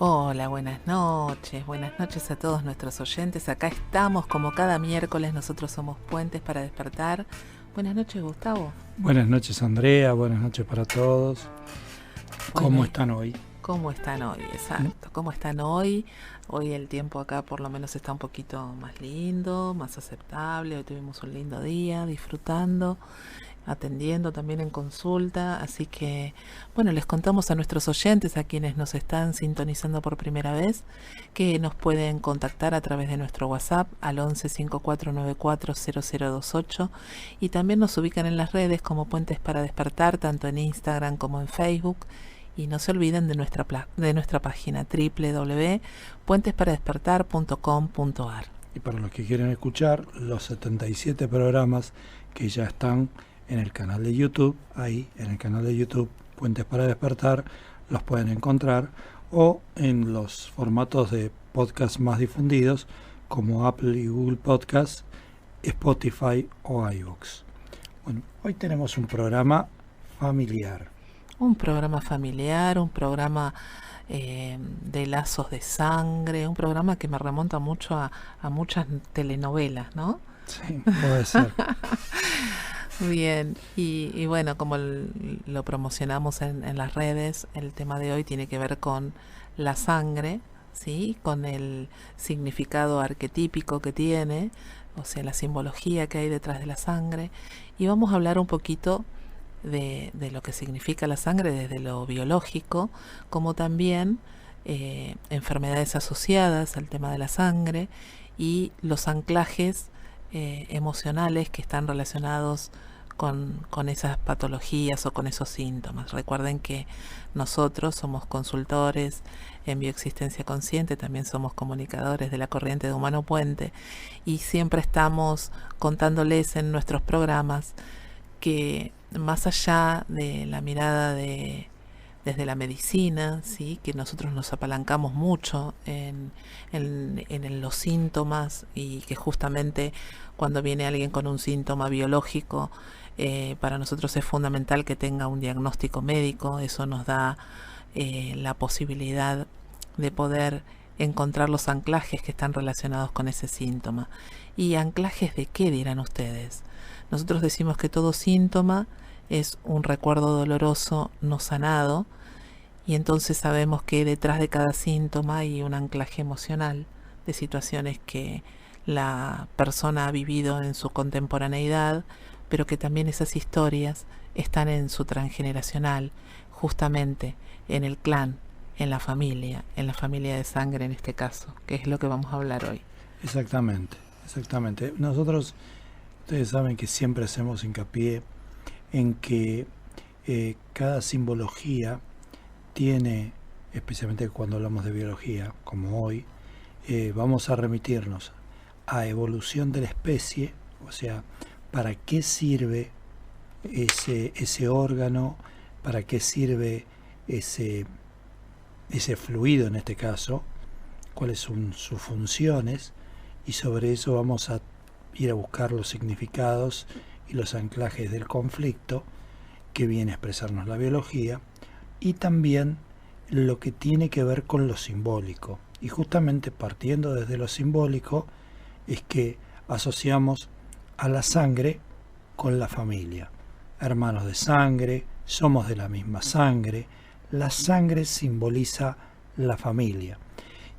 Hola, buenas noches a todos nuestros oyentes. Acá estamos como cada miércoles, nosotros somos Puentes para Despertar. Buenas noches, Gustavo. Buenas noches, Andrea, buenas noches para todos. ¿Cómo Bueno, están hoy? ¿cómo están hoy? Exacto, ¿cómo están hoy? Hoy el tiempo acá por lo menos está un poquito más lindo, más aceptable. Hoy tuvimos un lindo día, disfrutando, atendiendo también en consulta, así que bueno, les contamos a nuestros oyentes, a quienes nos están sintonizando por primera vez, que nos pueden contactar a través de nuestro WhatsApp al 11 5494 0028 y también nos ubican en las redes como Puentes para Despertar, tanto en Instagram como en Facebook. Y no se olviden de nuestra página www.puentesparadespertar.com.ar. Y para los que quieren escuchar los 77 programas que ya están en el canal de YouTube, ahí en el canal de YouTube Puentes para Despertar, los pueden encontrar, o en los formatos de podcast más difundidos como Apple y Google Podcast, Spotify o iVoox. Bueno, hoy tenemos un programa familiar. Un programa familiar, un programa de lazos de sangre, un programa que me remonta mucho a muchas telenovelas, ¿no? Sí, puede ser. Bien, y bueno, como lo promocionamos en las redes, el tema de hoy tiene que ver con la sangre, ¿sí? Con el significado arquetípico que tiene, o sea, la simbología que hay detrás de la sangre, y vamos a hablar un poquito de lo que significa la sangre desde lo biológico, como también enfermedades asociadas al tema de la sangre y los anclajes emocionales que están relacionados con esas patologías o con esos síntomas. Recuerden que nosotros somos consultores en bioexistencia consciente, también somos comunicadores de la corriente de Humano Puente y siempre estamos contándoles en nuestros programas que más allá de la mirada desde la medicina, ¿sí? Que nosotros nos apalancamos mucho en los síntomas y que justamente cuando viene alguien con un síntoma biológico, para nosotros es fundamental que tenga un diagnóstico médico. Eso nos da la posibilidad de poder encontrar los anclajes que están relacionados con ese síntoma. ¿Y anclajes de qué, dirán ustedes? Nosotros decimos que todo síntoma es un recuerdo doloroso no sanado, y entonces sabemos que detrás de cada síntoma hay un anclaje emocional de situaciones que la persona ha vivido en su contemporaneidad, pero que también esas historias están en su transgeneracional, justamente en el clan, en la familia de sangre en este caso, que es lo que vamos a hablar hoy. Exactamente. Nosotros, ustedes saben que siempre hacemos hincapié en que cada simbología tiene, especialmente cuando hablamos de biología, como hoy, vamos a remitirnos a evolución de la especie, o sea, para qué sirve ese órgano, para qué sirve ese fluido en este caso, cuáles son sus funciones, y sobre eso vamos a ir a buscar los significados y los anclajes del conflicto que viene a expresarnos la biología, y también lo que tiene que ver con lo simbólico. Y justamente partiendo desde lo simbólico es que asociamos a la sangre con la familia. Hermanos de sangre, somos de la misma sangre, la sangre simboliza la familia.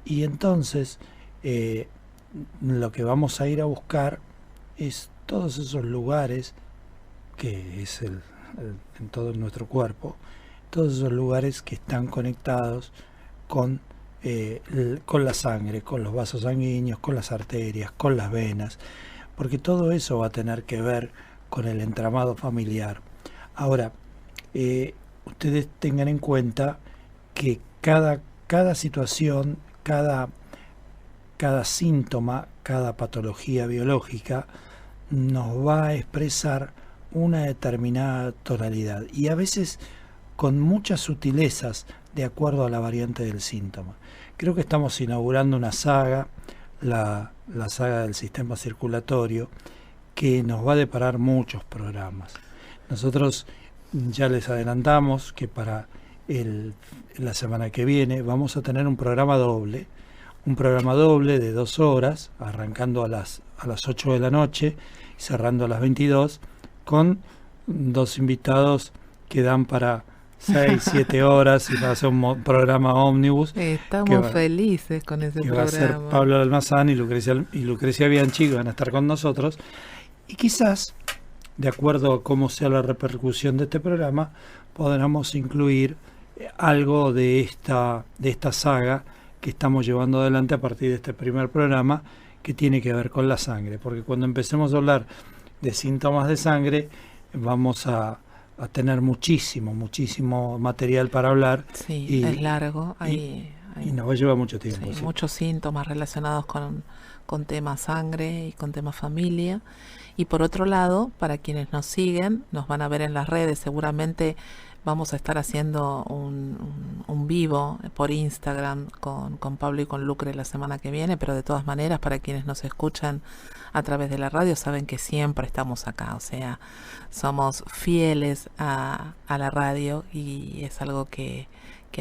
Y entonces lo que vamos a ir a buscar es todos esos lugares que es en todo nuestro cuerpo, todos esos lugares que están conectados con la sangre, con los vasos sanguíneos, con las arterias, con las venas, porque todo eso va a tener que ver con el entramado familiar. Ahora, ustedes tengan en cuenta que cada situación, cada síntoma, cada patología biológica nos va a expresar una determinada tonalidad y a veces con muchas sutilezas de acuerdo a la variante del síntoma. Creo que estamos inaugurando una saga, la saga del sistema circulatorio, que nos va a deparar muchos programas. Nosotros ya les adelantamos que para la semana que viene vamos a tener un programa doble de 2 horas, arrancando a las 8 de la noche y cerrando a las 22, con 2 invitados que dan para 6, 7 horas y va a ser un programa ómnibus. Estamos felices con ese programa. Va a ser Pablo Almazán y Lucrecia Bianchi, que van a estar con nosotros. Y quizás, de acuerdo a cómo sea la repercusión de este programa, podamos incluir algo de esta saga que estamos llevando adelante a partir de este primer programa, que tiene que ver con la sangre. Porque cuando empecemos a hablar de síntomas de sangre, vamos a tener muchísimo material para hablar. Sí, y es largo. Y nos va a llevar mucho tiempo. Sí, sí. Muchos síntomas relacionados con temas sangre y con temas familia. Y por otro lado, para quienes nos siguen, nos van a ver en las redes. Seguramente vamos a estar haciendo un vivo por Instagram con Pablo y con Lucre la semana que viene, pero de todas maneras, para quienes nos escuchan a través de la radio, saben que siempre estamos acá. O sea, somos fieles a la radio y es algo que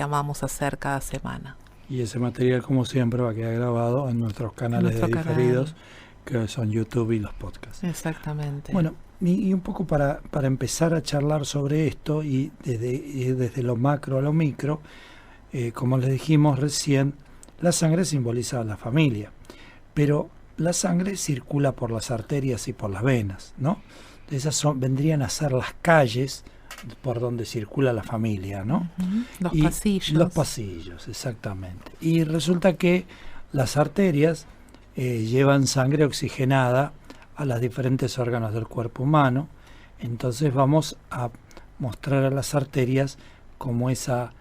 amamos hacer cada semana. Y ese material, como siempre, va a quedar grabado en nuestros canales de diferidos, que son YouTube y los podcasts. Exactamente. Bueno, y un poco para empezar a charlar sobre esto, y desde lo macro a lo micro, como les dijimos recién, la sangre simboliza a la familia, pero la sangre circula por las arterias y por las venas, ¿no? Esas vendrían a ser las calles por donde circula la familia, ¿no? Los pasillos. Los pasillos, exactamente. Y resulta que las arterias llevan sangre oxigenada a los diferentes órganos del cuerpo humano. Entonces vamos a mostrar a las arterias como esa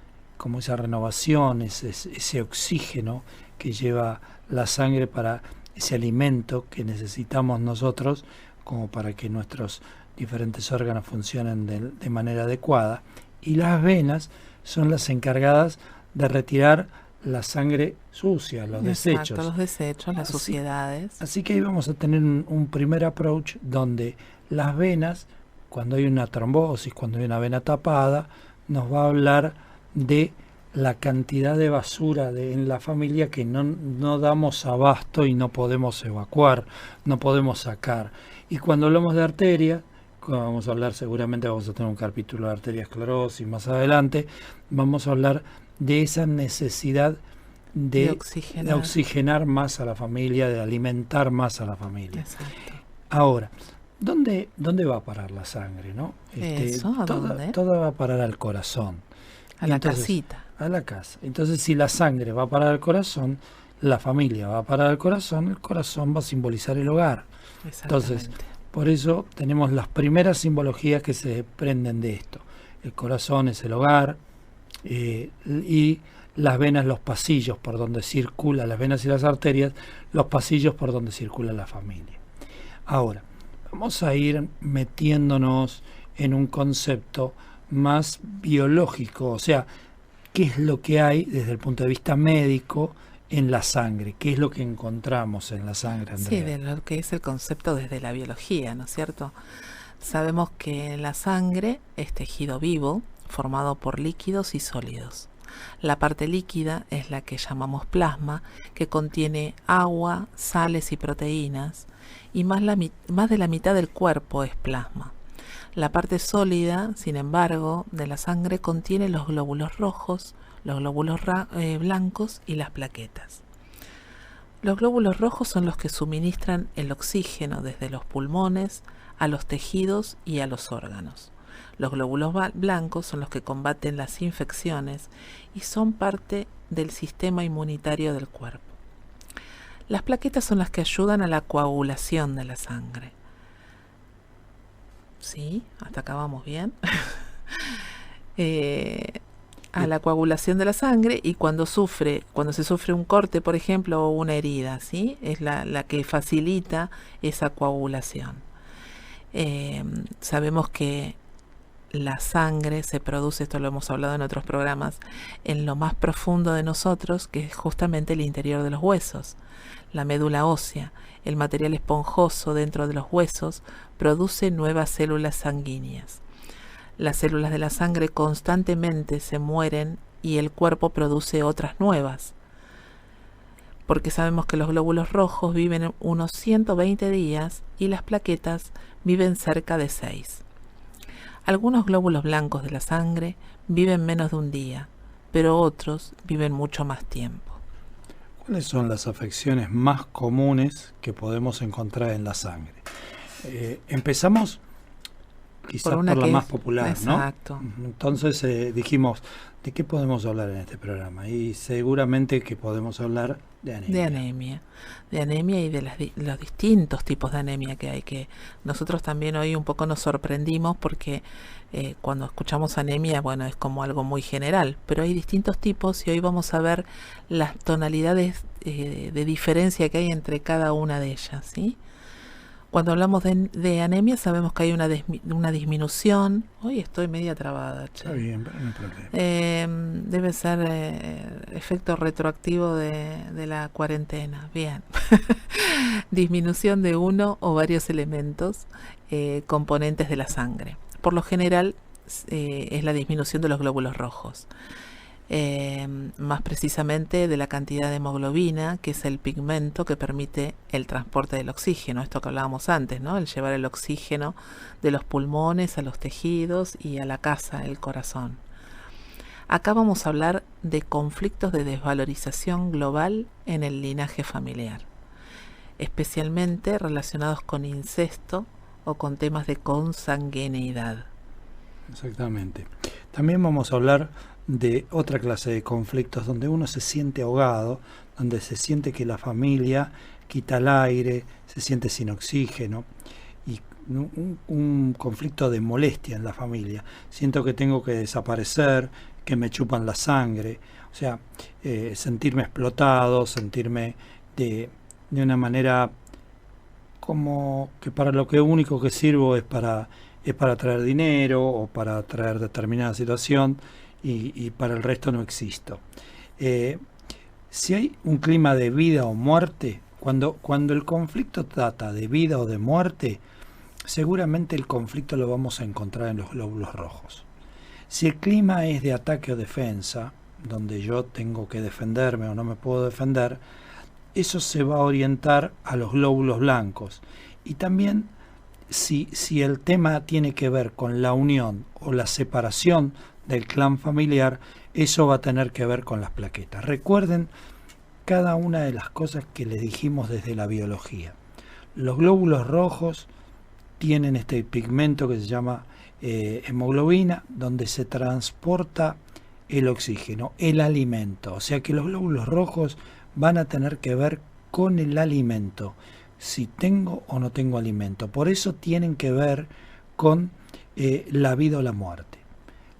renovación, ese oxígeno que lleva la sangre, para ese alimento que necesitamos nosotros como para que nuestros diferentes órganos funcionen de manera adecuada. Y las venas son las encargadas de retirar la sangre sucia, los desechos. Los desechos, las suciedades. Así que ahí vamos a tener un primer approach donde las venas, cuando hay una trombosis, cuando hay una vena tapada, nos va a hablar de la cantidad de basura en la familia que no damos abasto y no podemos evacuar, no podemos sacar. Y cuando hablamos de arteria, vamos a hablar, seguramente vamos a tener un capítulo de arteriosclerosis más adelante, vamos a hablar de esa necesidad de oxigenar más a la familia, de alimentar más a la familia. Exacto. Ahora, ¿dónde va a parar la sangre, no? Toda va a parar al corazón. Casita. A la casa. Entonces, si la sangre va a parar al corazón, la familia va a parar al corazón, el corazón va a simbolizar el hogar. Entonces, por eso tenemos las primeras simbologías que se desprenden de esto. El corazón es el hogar, y las venas, los pasillos por donde circula, las venas y las arterias, los pasillos por donde circula la familia. Ahora, vamos a ir metiéndonos en un concepto más biológico, o sea, ¿qué es lo que hay desde el punto de vista médico en la sangre? ¿Qué es lo que encontramos en la sangre, Andrea? Sí, de lo que es el concepto desde la biología, ¿no es cierto? Sabemos que la sangre es tejido vivo, formado por líquidos y sólidos. La parte líquida es la que llamamos plasma, que contiene agua, sales y proteínas, y más de la mitad del cuerpo es plasma. La parte sólida, sin embargo, de la sangre contiene los glóbulos rojos, los glóbulos blancos y las plaquetas. Los glóbulos rojos son los que suministran el oxígeno desde los pulmones a los tejidos y a los órganos. Los glóbulos blancos son los que combaten las infecciones y son parte del sistema inmunitario del cuerpo. Las plaquetas son las que ayudan a la coagulación de la sangre. ¿Sí? ¿Hasta acá vamos bien? A la coagulación de la sangre, y cuando se sufre un corte, por ejemplo, o una herida, ¿sí? Es la que facilita esa coagulación. Sabemos que la sangre se produce, esto lo hemos hablado en otros programas, en lo más profundo de nosotros, que es justamente el interior de los huesos. La médula ósea, el material esponjoso dentro de los huesos, produce nuevas células sanguíneas. Las células de la sangre constantemente se mueren y el cuerpo produce otras nuevas, porque sabemos que los glóbulos rojos viven unos 120 días y las plaquetas viven cerca de 6. Algunos glóbulos blancos de la sangre viven menos de un día, pero otros viven mucho más tiempo. ¿Cuáles son las afecciones más comunes que podemos encontrar en la sangre? Empezamos quizás por la más popular, exacto, ¿no? Entonces dijimos, ¿de qué podemos hablar en este programa? Y seguramente que podemos hablar de anemia. De anemia y de los distintos tipos de anemia que hay, que nosotros también hoy un poco nos sorprendimos porque cuando escuchamos anemia, bueno, es como algo muy general, pero hay distintos tipos y hoy vamos a ver las tonalidades de diferencia que hay entre cada una de ellas, ¿sí? Cuando hablamos de anemia sabemos que hay una disminución. Hoy estoy media trabada, che. Está bien, pero no hay problema. Debe ser efecto retroactivo de la cuarentena. Bien. Disminución de uno o varios elementos componentes de la sangre. Por lo general es la disminución de los glóbulos rojos. Más precisamente de la cantidad de hemoglobina, que es el pigmento que permite el transporte del oxígeno, esto que hablábamos antes, ¿no? El llevar el oxígeno de los pulmones a los tejidos y a la casa, el corazón. Acá vamos a hablar de conflictos de desvalorización global en el linaje familiar, especialmente relacionados con incesto o con temas de consanguineidad. Exactamente. También vamos a hablar de otra clase de conflictos donde uno se siente ahogado, donde se siente que la familia quita el aire, se siente sin oxígeno, y un conflicto de molestia en la familia. Siento que tengo que desaparecer, que me chupan la sangre, o sea, sentirme explotado, sentirme de una manera como que para lo que único que sirvo es para traer dinero o para traer determinada situación, y para el resto no existo. Si hay un clima de vida o muerte, cuando el conflicto trata de vida o de muerte, seguramente el conflicto lo vamos a encontrar en los glóbulos rojos. Si el clima es de ataque o defensa, donde yo tengo que defenderme o no me puedo defender, eso se va a orientar a los glóbulos blancos. Y también si el tema tiene que ver con la unión o la separación del clan familiar, eso va a tener que ver con las plaquetas. Recuerden cada una de las cosas que les dijimos desde la biología. Los glóbulos rojos tienen este pigmento que se llama hemoglobina, donde se transporta el oxígeno, el alimento. O sea que los glóbulos rojos van a tener que ver con el alimento, si tengo o no tengo alimento. Por eso tienen que ver con la vida o la muerte.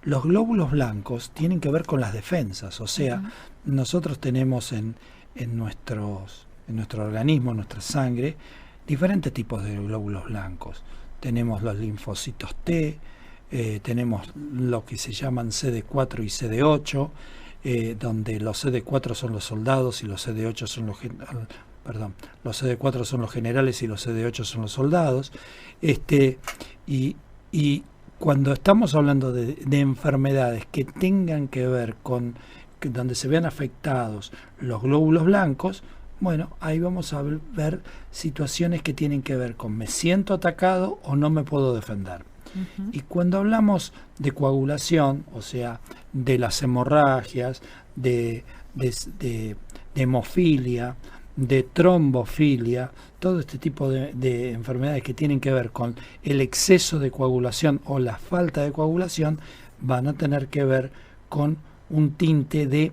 Los glóbulos blancos tienen que ver con las defensas, o sea, nosotros tenemos en nuestro organismo, en nuestra sangre, diferentes tipos de glóbulos blancos. Tenemos los linfocitos T, tenemos lo que se llaman CD4 y CD8, donde los CD4 son los soldados y los CD8 son los CD4 son los generales y los CD8 son los soldados. Y cuando estamos hablando de enfermedades que tengan que ver con donde se vean afectados los glóbulos blancos, bueno, ahí vamos a ver situaciones que tienen que ver con me siento atacado o no me puedo defender. Y cuando hablamos de coagulación, o sea, de las hemorragias, de hemofilia, de trombofilia, todo este tipo de enfermedades que tienen que ver con el exceso de coagulación o la falta de coagulación, van a tener que ver con un tinte de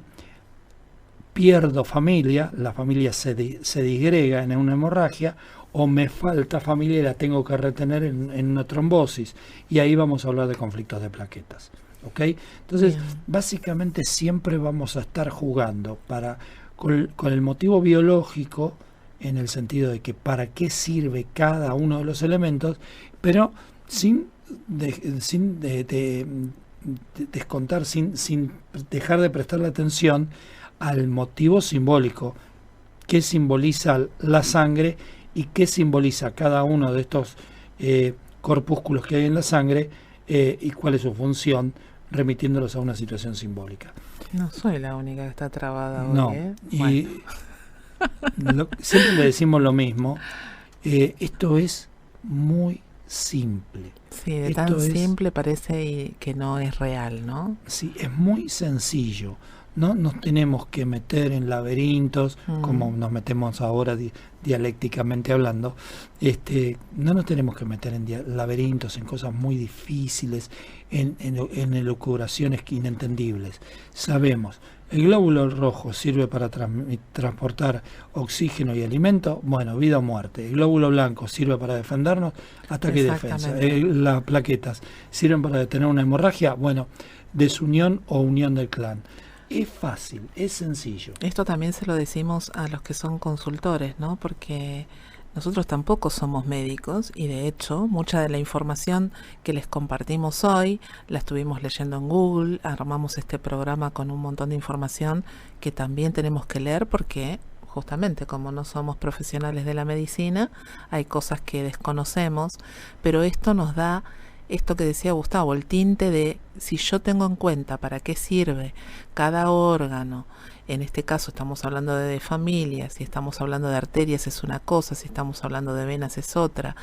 pierdo familia, la familia se disgrega en una hemorragia, o me falta familia y la tengo que retener en una trombosis, y ahí vamos a hablar de conflictos de plaquetas. ¿Ok? Entonces, básicamente siempre vamos a estar jugando con el motivo biológico, en el sentido de que para qué sirve cada uno de los elementos, pero sin descontar, sin dejar de prestarle atención al motivo simbólico, qué simboliza la sangre y qué simboliza cada uno de estos corpúsculos que hay en la sangre y cuál es su función, remitiéndolos a una situación simbólica. No soy la única que está trabada hoy, No, y siempre le decimos lo mismo, esto es muy simple. Sí, de tan simple parece que no es real, ¿no? Sí, es muy sencillo. No nos tenemos que meter en laberintos, como nos metemos ahora dialécticamente hablando. No nos tenemos que meter en laberintos, en cosas muy difíciles, en elucubraciones inentendibles. Sabemos, el glóbulo rojo sirve para transportar oxígeno y alimento, bueno, vida o muerte. El glóbulo blanco sirve para defendernos, ataque y defensa. Las plaquetas sirven para detener una hemorragia, bueno, desunión o unión del clan. Es fácil, es sencillo. Esto también se lo decimos a los que son consultores, ¿no? Porque nosotros tampoco somos médicos y de hecho mucha de la información que les compartimos hoy la estuvimos leyendo en Google, armamos este programa con un montón de información que también tenemos que leer porque justamente como no somos profesionales de la medicina hay cosas que desconocemos, pero esto nos da esto que decía Gustavo, el tinte de si yo tengo en cuenta para qué sirve cada órgano, en este caso estamos hablando de familia, si estamos hablando de arterias es una cosa, si estamos hablando de venas es otra,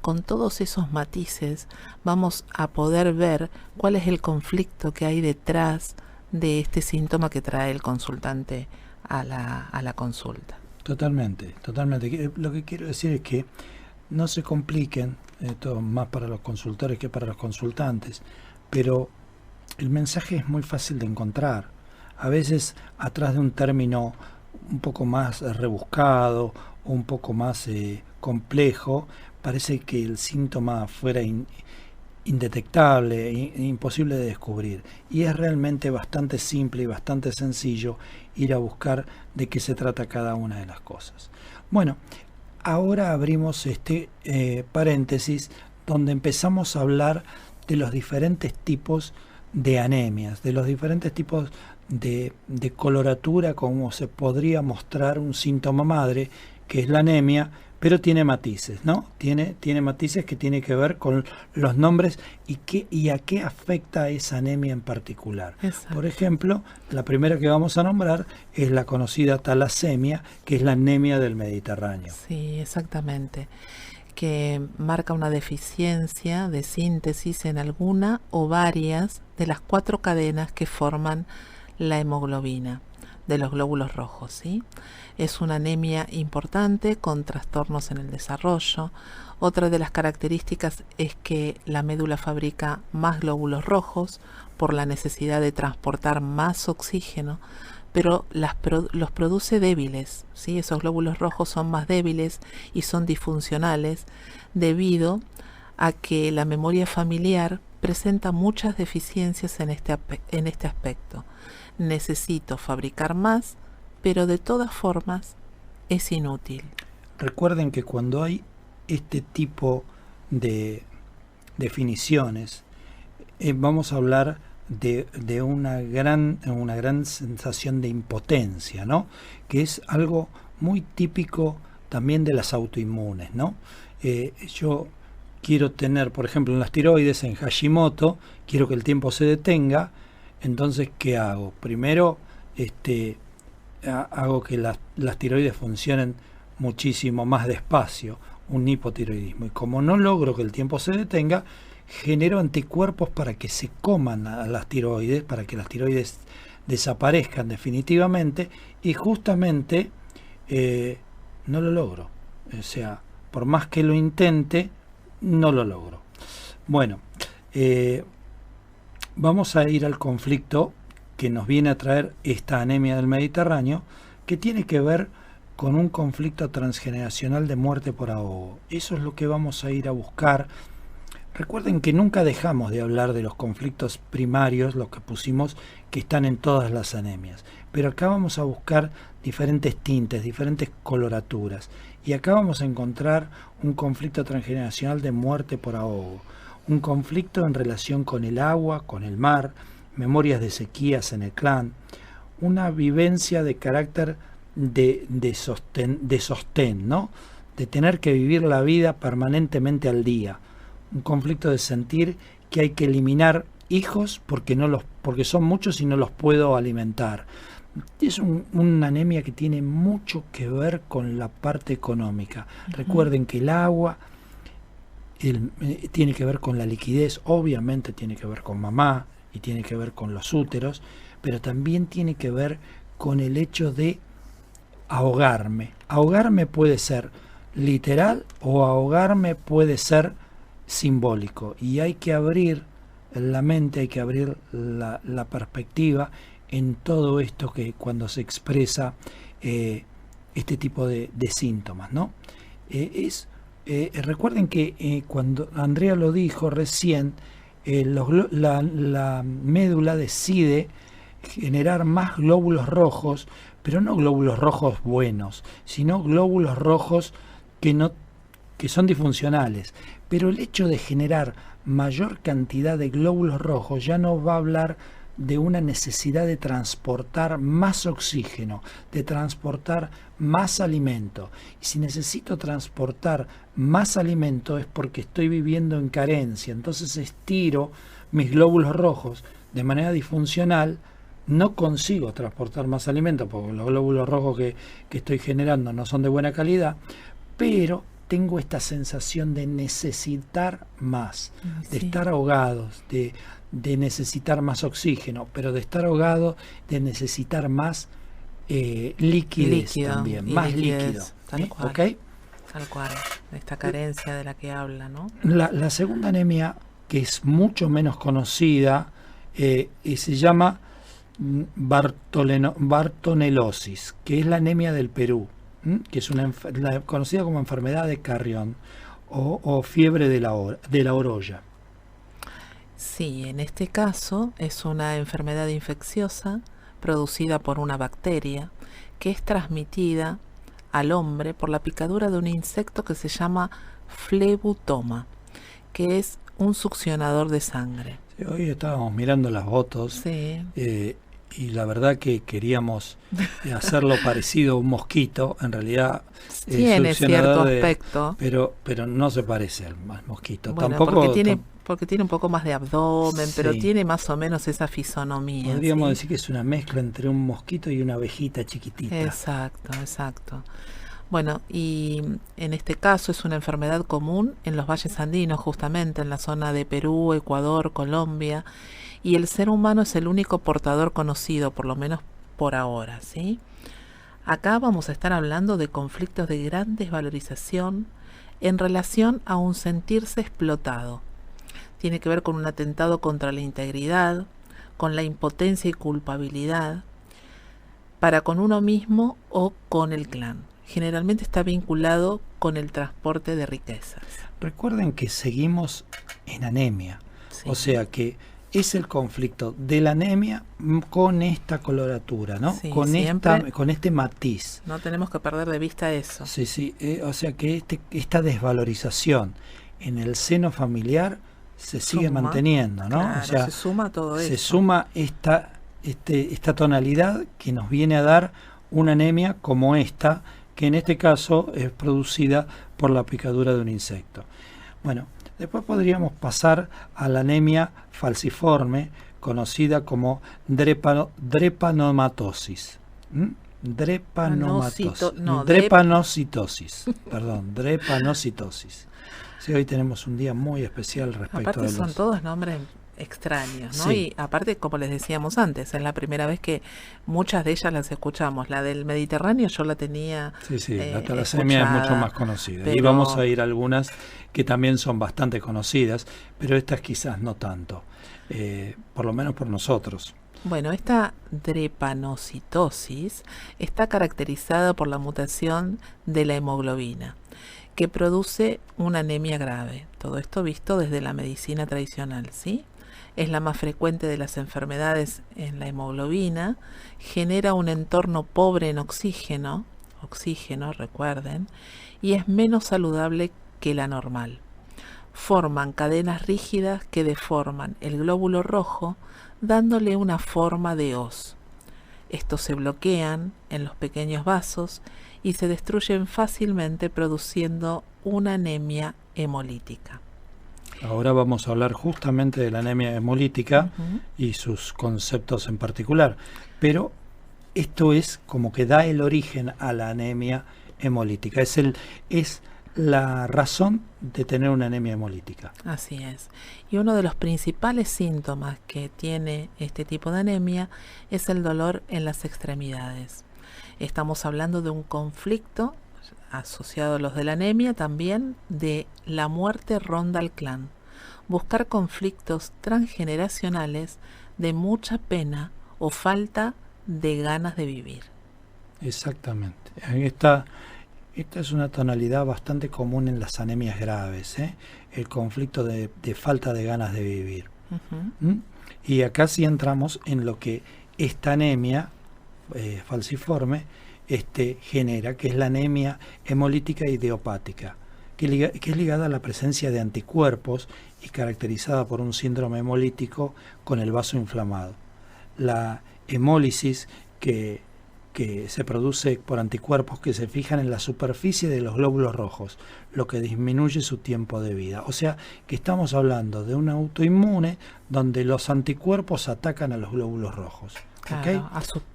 con todos esos matices vamos a poder ver cuál es el conflicto que hay detrás de este síntoma que trae el consultante a la consulta. Totalmente, totalmente. Lo que quiero decir es que no se compliquen, esto más para los consultores que para los consultantes, pero el mensaje es muy fácil de encontrar. A veces atrás de un término un poco más rebuscado o un poco más complejo, parece que el síntoma fuera indetectable, imposible de descubrir. Y es realmente bastante simple y bastante sencillo ir a buscar de qué se trata cada una de las cosas. Bueno, ahora abrimos este paréntesis donde empezamos a hablar de los diferentes tipos de anemias, de los diferentes tipos de coloratura, como se podría mostrar un síntoma madre, que es la anemia, pero tiene matices, ¿no? Tiene matices que tiene que ver con los nombres y a qué afecta esa anemia en particular. Exacto. Por ejemplo, la primera que vamos a nombrar es la conocida talasemia, que es la anemia del Mediterráneo. Sí, exactamente. Que marca una deficiencia de síntesis en alguna o varias de las 4 cadenas que forman la hemoglobina de los glóbulos rojos, ¿sí? Es una anemia importante con trastornos en el desarrollo. Otra de las características es que la médula fabrica más glóbulos rojos por la necesidad de transportar más oxígeno, pero los produce débiles, ¿sí? Esos glóbulos rojos son más débiles y son disfuncionales debido a que la memoria familiar presenta muchas deficiencias en este aspecto. Necesito fabricar más, pero de todas formas es inútil. Recuerden que cuando hay este tipo de definiciones, vamos a hablar de una gran sensación de impotencia, ¿no? Que es algo muy típico también de las autoinmunes, ¿no? Yo quiero tener, por ejemplo, en las tiroides, en Hashimoto, quiero que el tiempo se detenga. Entonces, ¿qué hago? Primero, hago que las tiroides funcionen muchísimo más despacio, un hipotiroidismo. Y como no logro que el tiempo se detenga, genero anticuerpos para que se coman a las tiroides, para que las tiroides desaparezcan definitivamente, y justamente no lo logro. O sea, por más que lo intente, no lo logro. Bueno, vamos a ir al conflicto que nos viene a traer esta anemia del Mediterráneo, que tiene que ver con un conflicto transgeneracional de muerte por ahogo. Eso es lo que vamos a ir a buscar. Recuerden que nunca dejamos de hablar de los conflictos primarios, los que pusimos, que están en todas las anemias. Pero acá vamos a buscar diferentes tintes, diferentes coloraturas. Y acá vamos a encontrar un conflicto transgeneracional de muerte por ahogo. Un conflicto en relación con el agua, con el mar, memorias de sequías en el clan, una vivencia de carácter de sostén, ¿no? De tener que vivir la vida permanentemente al día, un conflicto de sentir que hay que eliminar hijos porque son muchos y no los puedo alimentar. Es una anemia que tiene mucho que ver con la parte económica. Recuerden que el agua tiene que ver con la liquidez, obviamente tiene que ver con mamá y tiene que ver con los úteros, pero también tiene que ver con el hecho de ahogarme. Ahogarme puede ser literal o ahogarme puede ser simbólico, y hay que abrir la mente, hay que abrir la perspectiva en todo esto que cuando se expresa este tipo de síntomas, ¿no? Recuerden que cuando Andrea lo dijo recién, la médula decide generar más glóbulos rojos, pero no glóbulos rojos buenos, sino glóbulos rojos que son disfuncionales. Pero el hecho de generar mayor cantidad de glóbulos rojos ya nos va a hablar de una necesidad de transportar más oxígeno, de transportar más alimento. Y si necesito transportar más alimento es porque estoy viviendo en carencia. Entonces estiro mis glóbulos rojos de manera disfuncional, no consigo transportar más alimento porque los glóbulos rojos que estoy generando no son de buena calidad, pero tengo esta sensación de necesitar más, de estar ahogados, de necesitar más oxígeno, pero de estar ahogado, de necesitar más líquido también, más líquido. Tal cual, ¿Okay? Tal cual, esta carencia de la que habla, ¿no? La segunda anemia, que es mucho menos conocida, se llama Bartonelosis, que es la anemia del Perú, que es conocida como enfermedad de Carrión o fiebre de la orolla. Sí, en este caso es una enfermedad infecciosa producida por una bacteria que es transmitida al hombre por la picadura de un insecto que se llama Flebutoma, que es un succionador de sangre. Sí, hoy estábamos mirando las fotos. Sí. Y la verdad que queríamos hacerlo parecido a un mosquito. En realidad tiene cierto aspecto, pero no se parece al mosquito. Bueno, tampoco porque tiene un poco más de abdomen, pero tiene más o menos esa fisonomía. Podríamos decir que es una mezcla entre un mosquito y una abejita chiquitita. Exacto. Bueno, y en este caso es una enfermedad común en los valles andinos, justamente en la zona de Perú, Ecuador, Colombia, y el ser humano es el único portador conocido, por lo menos por ahora, ¿sí? Acá vamos a estar hablando de conflictos de gran desvalorización en relación a un sentirse explotado. Tiene que ver con un atentado contra la integridad, con la impotencia y culpabilidad para con uno mismo o con el clan. Generalmente está vinculado con el transporte de riquezas. Recuerden que seguimos en anemia, Sí. O sea que es el conflicto de la anemia con esta coloratura, ¿no? Sí, con este matiz. No tenemos que perder de vista eso. Sí, o sea que esta desvalorización en el seno familiar se sigue manteniendo, ¿no? Claro, o sea, se suma todo eso. Se suma esta tonalidad que nos viene a dar una anemia como esta, que en este caso es producida por la picadura de un insecto. Bueno, después podríamos pasar a la anemia falciforme, conocida como drepanomatosis. Drepanocitosis. Sí, hoy tenemos un día muy especial respecto aparte son todos nombres extraños, ¿no? Sí. Y aparte, como les decíamos antes, es la primera vez que muchas de ellas las escuchamos. La del Mediterráneo yo la tenía la talasemia es mucho más conocida. Y vamos a ir a algunas que también son bastante conocidas, pero estas quizás no tanto, por lo menos por nosotros. Bueno, esta drepanocitosis está caracterizada por la mutación de la hemoglobina, que produce una anemia grave. Todo esto visto desde la medicina tradicional, ¿sí? Es la más frecuente de las enfermedades en la hemoglobina, genera un entorno pobre en oxígeno, recuerden, y es menos saludable que la normal. Forman cadenas rígidas que deforman el glóbulo rojo, dándole una forma de hoz. Estos se bloquean en los pequeños vasos y se destruyen fácilmente, produciendo una anemia hemolítica. Ahora vamos a hablar justamente de la anemia hemolítica y sus conceptos en particular. Pero esto es como que da el origen a la anemia hemolítica. Es la razón de tener una anemia hemolítica. Así es. Y uno de los principales síntomas que tiene este tipo de anemia es el dolor en las extremidades. Estamos hablando de un conflicto asociado a los de la anemia, también de la muerte ronda al clan. Buscar conflictos transgeneracionales de mucha pena o falta de ganas de vivir. Exactamente. Esta es una tonalidad bastante común en las anemias graves, el conflicto de falta de ganas de vivir. Y acá sí entramos en lo que esta anemia falciforme genera, que es la anemia hemolítica idiopática, que es ligada a la presencia de anticuerpos y caracterizada por un síndrome hemolítico con el vaso inflamado. La hemólisis que se produce por anticuerpos que se fijan en la superficie de los glóbulos rojos, lo que disminuye su tiempo de vida. O sea, que estamos hablando de un autoinmune donde los anticuerpos atacan a los glóbulos rojos. ¿Okay? Claro,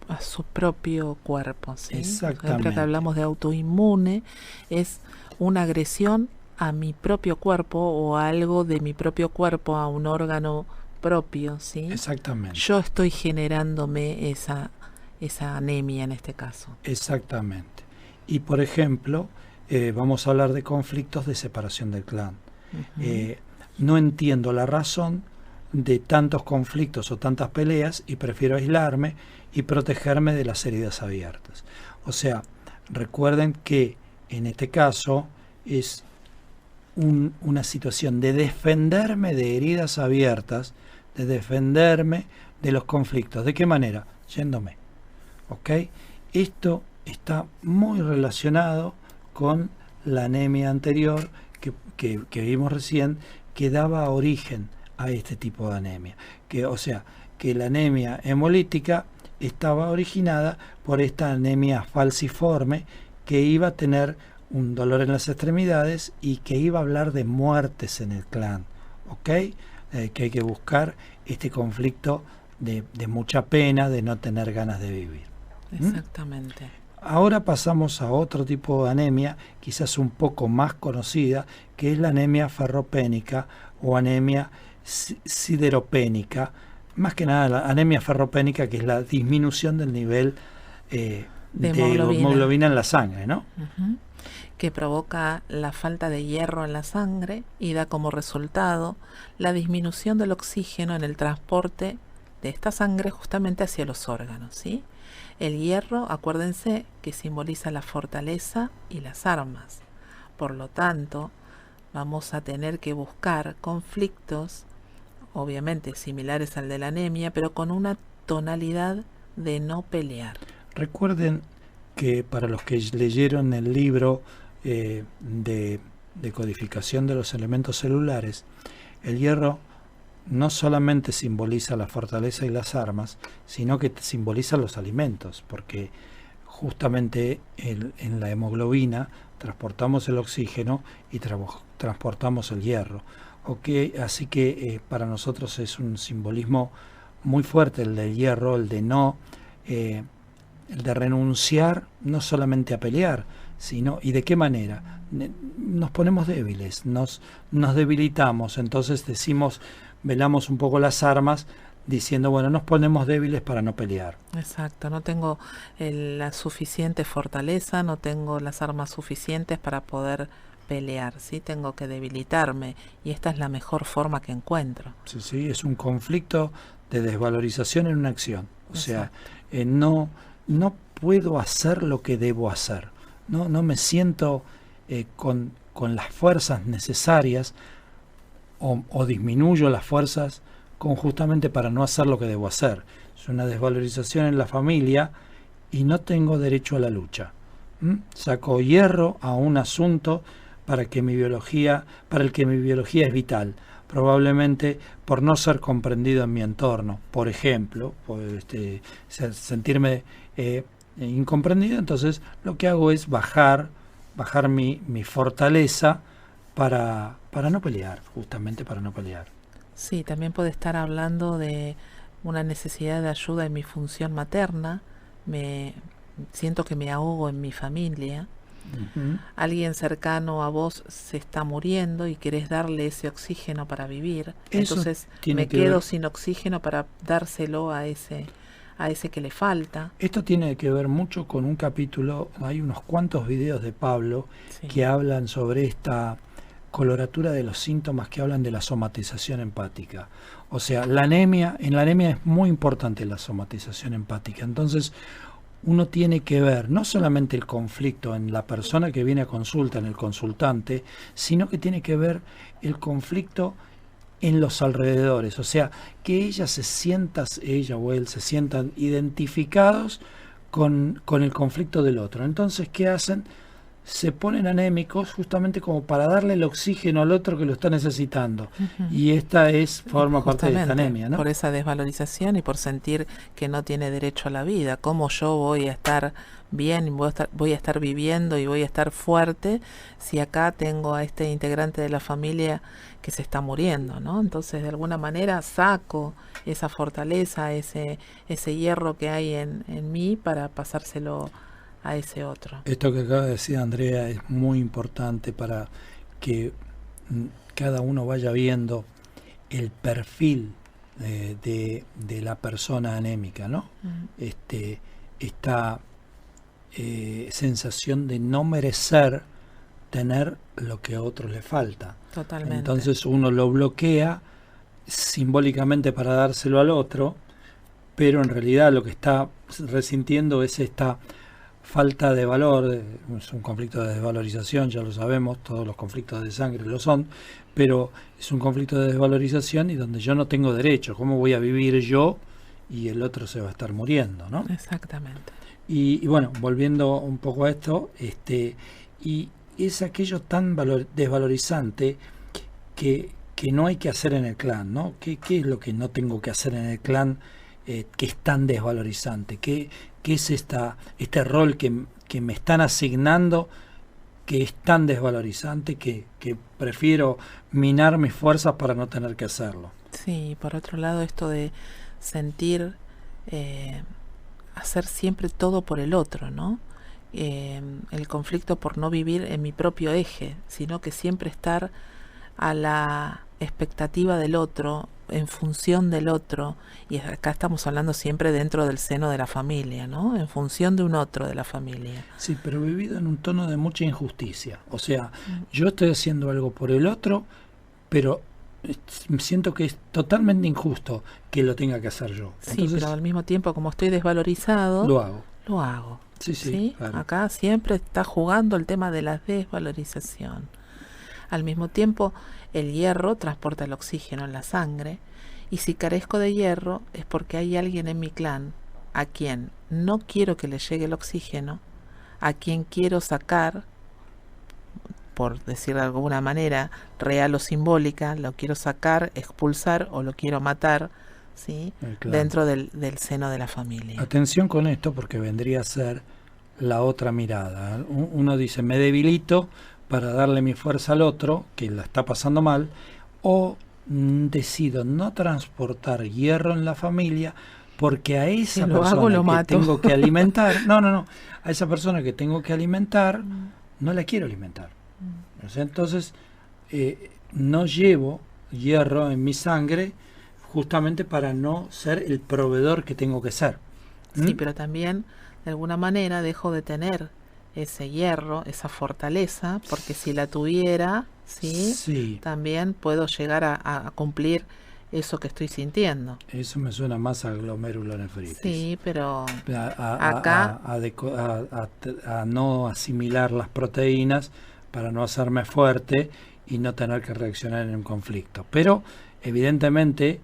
a su propio cuerpo, ¿sí? Exactamente. Siempre que hablamos de autoinmune, es una agresión a mi propio cuerpo o a algo de mi propio cuerpo, a un órgano propio, ¿sí? Exactamente. Yo estoy generándome esa anemia en este caso. Exactamente. Y por ejemplo, vamos a hablar de conflictos de separación del clan. No entiendo la razón de tantos conflictos o tantas peleas y prefiero aislarme y protegerme de las heridas abiertas. O sea, recuerden que en este caso es una situación de defenderme de heridas abiertas, de defenderme de los conflictos. ¿De qué manera? Yéndome. ¿Ok? Esto está muy relacionado con la anemia anterior que vimos recién, que daba origen a este tipo de anemia. O sea, que la anemia hemolítica estaba originada por esta anemia falciforme que iba a tener un dolor en las extremidades y que iba a hablar de muertes en el clan. ¿Ok? Que hay que buscar este conflicto de mucha pena, de no tener ganas de vivir. Exactamente. Ahora pasamos a otro tipo de anemia, quizás un poco más conocida, que es la anemia ferropénica o anemia sideropénica. Más que nada la anemia ferropénica, que es la disminución del nivel de hemoglobina en la sangre, ¿no? Que provoca la falta de hierro en la sangre y da como resultado la disminución del oxígeno en el transporte de esta sangre justamente hacia los órganos, ¿sí? El hierro, acuérdense, que simboliza la fortaleza y las armas. Por lo tanto, vamos a tener que buscar conflictos, obviamente similares al de la anemia, pero con una tonalidad de no pelear. Recuerden que para los que leyeron el libro de codificación de los elementos celulares, el hierro no solamente simboliza la fortaleza y las armas, sino que simboliza los alimentos, porque justamente en la hemoglobina transportamos el oxígeno y transportamos el hierro. Así que para nosotros es un simbolismo muy fuerte el del hierro, el de renunciar no solamente a pelear, sino, ¿y de qué manera? Nos ponemos débiles, nos debilitamos, entonces velamos un poco las armas, diciendo, bueno, nos ponemos débiles para no pelear. Exacto, no tengo la suficiente fortaleza, no tengo las armas suficientes para poder pelear, ¿sí? Tengo que debilitarme y esta es la mejor forma que encuentro. Sí, es un conflicto de desvalorización en una acción. O sea, no puedo hacer lo que debo hacer. No me siento con las fuerzas necesarias o disminuyo las fuerzas justamente para no hacer lo que debo hacer. Es una desvalorización en la familia y no tengo derecho a la lucha. Saco hierro a un asunto para el que mi biología es vital, probablemente por no ser comprendido en mi entorno. Por ejemplo, sentirme incomprendido, entonces lo que hago es bajar mi fortaleza para no pelear, justamente para no pelear. Sí, también puede estar hablando de una necesidad de ayuda en mi función materna. Me siento que me ahogo en mi familia. Ujú. Alguien cercano a vos se está muriendo y querés darle ese oxígeno para vivir. Eso Entonces tiene me que quedo ver, sin oxígeno para dárselo a ese que le falta. esto tiene que ver mucho con un capítulo, hay unos cuantos videos de Pablo Sí, que hablan sobre esta coloratura de los síntomas, que hablan de la somatización empática. O sea, en la anemia es muy importante la somatización empática. Entonces, uno tiene que ver no solamente el conflicto en la persona que viene a consulta, en el consultante, sino que tiene que ver el conflicto en los alrededores. O sea, que ella o él se sientan identificados con el conflicto del otro. Entonces, ¿qué hacen? Se ponen anémicos justamente como para darle el oxígeno al otro que lo está necesitando. ujú. Y forma parte de esta Justamente anemia, ¿no? por esa desvalorización y por sentir que no tiene derecho a la vida. ¿Cómo yo voy a estar bien, y voy a estar viviendo y voy a estar fuerte si acá tengo a este integrante de la familia que se está muriendo, ¿no? Entonces, de alguna manera saco esa fortaleza, ese hierro que hay en mí para pasárselo a ese otro. Esto que acaba de decir Andrea es muy importante para que cada uno vaya viendo el perfil de la persona anémica, ¿no? Mm, Esta sensación de no merecer tener lo que a otros le falta. totalmente. Entonces uno lo bloquea simbólicamente para dárselo al otro, pero en realidad lo que está resintiendo es esta falta de valor. Es un conflicto de desvalorización, ya lo sabemos, todos los conflictos de sangre lo son, pero es un conflicto de desvalorización y donde yo no tengo derecho. ¿Cómo voy a vivir yo y el otro se va a estar muriendo, ¿no? Exactamente. Y bueno, volviendo un poco a esto, y es aquello tan desvalorizante que no hay que hacer en el clan, ¿no? ¿Qué es lo que no tengo que hacer en el clan que es tan desvalorizante? ¿Qué es este rol que me están asignando que es tan desvalorizante que prefiero minar mis fuerzas para no tener que hacerlo? Sí, por otro lado, esto de sentir, eh, hacer siempre todo por el otro, ¿no? El conflicto por no vivir en mi propio eje, sino que siempre estar a la expectativa del otro, en función del otro, y acá estamos hablando siempre dentro del seno de la familia, ¿no? En función de un otro de la familia. Sí, pero vivido en un tono de mucha injusticia. O sea, Mm. yo estoy haciendo algo por el otro, pero siento que es totalmente injusto que lo tenga que hacer yo. Sí, Entonces pero al mismo tiempo, como estoy desvalorizado, lo hago. lo hago. Sí, sí, ¿Sí? claro. Acá siempre está jugando el tema de la desvalorización. Al mismo tiempo, el hierro transporta el oxígeno en la sangre, y si carezco de hierro es porque hay alguien en mi clan a quien no quiero que le llegue el oxígeno, a quien quiero sacar, por decir de alguna manera, real o simbólica, lo quiero sacar, expulsar o lo quiero matar, ¿sí? El clan. Dentro del seno de la familia. Atención con esto porque vendría a ser la otra mirada. Uno dice, me debilito para darle mi fuerza al otro, que la está pasando mal, o decido no transportar hierro en la familia porque a esa Si lo persona hago, lo que mato. tengo que alimentar, a esa persona que tengo que alimentar, no la quiero alimentar. O sea, entonces, no llevo hierro en mi sangre justamente para no ser el proveedor que tengo que ser. Sí, pero también de alguna manera dejo de tener ese hierro, esa fortaleza, porque si la tuviera, ¿sí? Sí, También puedo llegar a cumplir eso que estoy sintiendo. eso me suena más a glomerulonefritis. Sí, pero A, acá, a no asimilar las proteínas para no hacerme fuerte y no tener que reaccionar en un conflicto. Pero evidentemente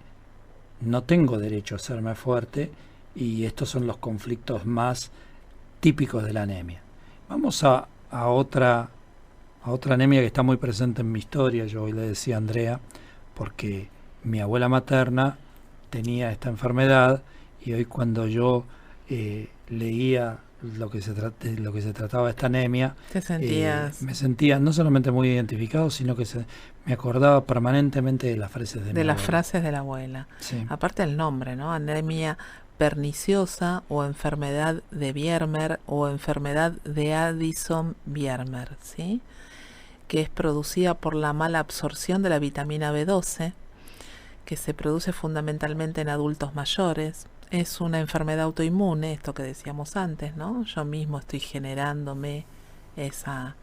no tengo derecho a hacerme fuerte y estos son los conflictos más típicos de la anemia. Vamos a otra anemia que está muy presente en mi historia. Yo hoy le decía a Andrea porque mi abuela materna tenía esta enfermedad y hoy cuando yo leía lo que se trataba esta anemia, Te sentías me sentía no solamente muy identificado, sino que me acordaba permanentemente de las frases de mi de las abuela. frases de la abuela. Sí. Aparte el nombre, ¿no? Anemia perniciosa o enfermedad de Biermer o enfermedad de Addison-Biermer, ¿sí? Que es producida por la mala absorción de la vitamina B12, que se produce fundamentalmente en adultos mayores. Es una enfermedad autoinmune, esto que decíamos antes, ¿no? Yo mismo estoy generándome esa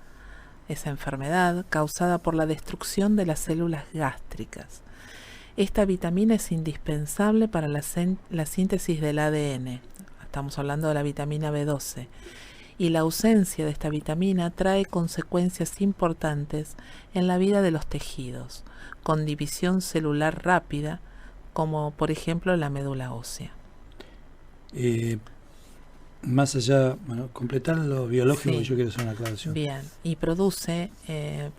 enfermedad causada por la destrucción de las células gástricas. Esta vitamina es indispensable para la síntesis del ADN. Estamos hablando de la vitamina B12. Y la ausencia de esta vitamina trae consecuencias importantes en la vida de los tejidos, con división celular rápida, como por ejemplo la médula ósea. Más allá, bueno, completar lo biológico, Sí. yo quiero hacer una aclaración. Bien, y produce,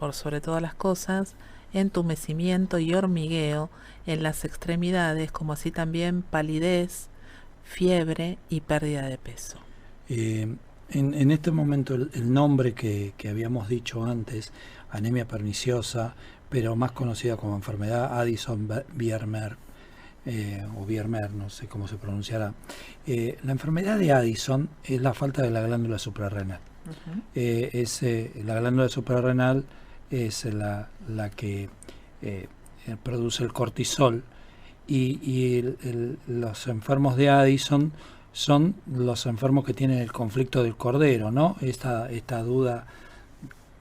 por sobre todas las cosas, entumecimiento y hormigueo en las extremidades, como así también palidez, fiebre y pérdida de peso. En este momento el nombre que habíamos dicho antes, anemia perniciosa, pero más conocida como enfermedad Addison-Biermer, o Biermer, no sé cómo se pronunciará. La enfermedad de Addison es la falta de la glándula suprarrenal. La glándula suprarrenal es la que produce el cortisol, y los enfermos de Addison son los enfermos que tienen el conflicto del cordero, ¿no? Esta duda,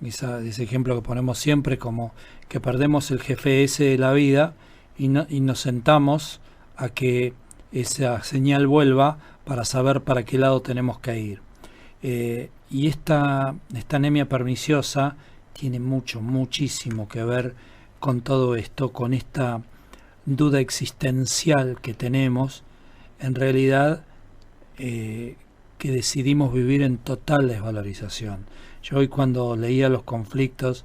ese ejemplo que ponemos siempre, como que perdemos el GPS de la vida y nos sentamos a que esa señal vuelva para saber para qué lado tenemos que ir. Y esta anemia perniciosa tiene muchísimo que ver con todo esto, con esta duda existencial que tenemos, en realidad, que decidimos vivir en total desvalorización. Yo hoy, cuando leía los conflictos,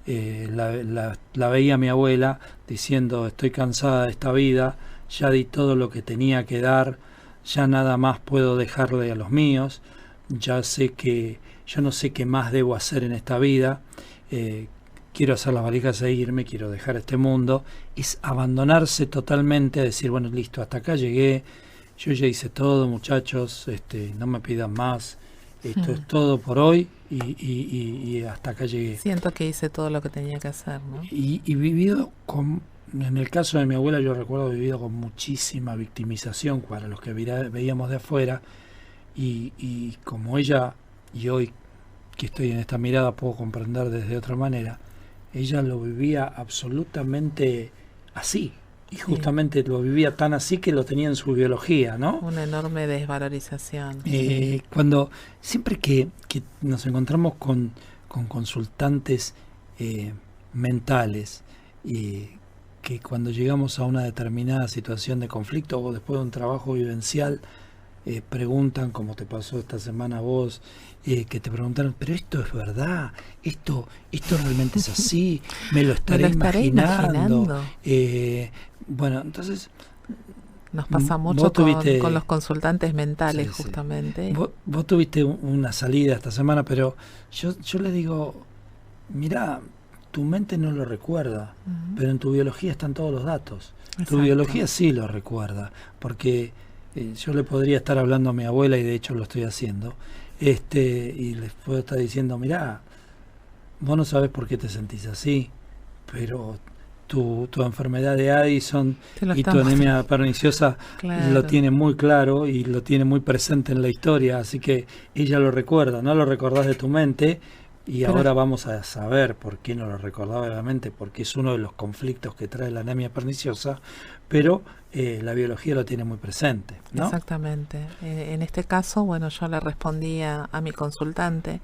la veía a mi abuela diciendo: estoy cansada de esta vida, ya di todo lo que tenía que dar, ya nada más puedo dejarle a los míos, yo no sé qué más debo hacer en esta vida, quiero hacer las valijas e irme, quiero dejar este mundo. Es abandonarse totalmente, a decir: bueno, listo, hasta acá llegué, yo ya hice todo, muchachos, no me pidan más, esto es todo por hoy, y hasta acá llegué. Siento que hice todo lo que tenía que hacer, ¿no? Y vivido en el caso de mi abuela, yo recuerdo vivido con muchísima victimización para los que veíamos de afuera, y como ella, y hoy que estoy en esta mirada puedo comprender desde otra manera, ella lo vivía absolutamente así, y justamente lo vivía tan así que lo tenía en su biología, ¿no? Una enorme desvalorización. Cuando siempre que nos encontramos con consultantes mentales, que cuando llegamos a una determinada situación de conflicto o después de un trabajo vivencial, preguntan, como te pasó esta semana a vos, que te preguntaron: pero esto es verdad, esto realmente es así, me lo estaré imaginando. Bueno, entonces nos pasa mucho con los consultantes mentales, sí, justamente. Sí. Vos tuviste una salida esta semana, pero yo le digo: mirá, tu mente no lo recuerda, pero en tu biología están todos los datos. Exacto. Tu biología sí lo recuerda, porque yo le podría estar hablando a mi abuela, y de hecho lo estoy haciendo, y les puedo estar diciendo: mirá, vos no sabés por qué te sentís así, pero tu enfermedad de Addison y tu anemia perniciosa, claro, lo tiene muy claro y lo tiene muy presente en la historia, así que ella lo recuerda, no lo recordás de tu mente. Y ahora vamos a saber por qué no lo recordaba de la mente, porque es uno de los conflictos que trae la anemia perniciosa, pero la biología lo tiene muy presente, ¿no? Exactamente. En este caso, bueno, yo le respondí a mi consultante: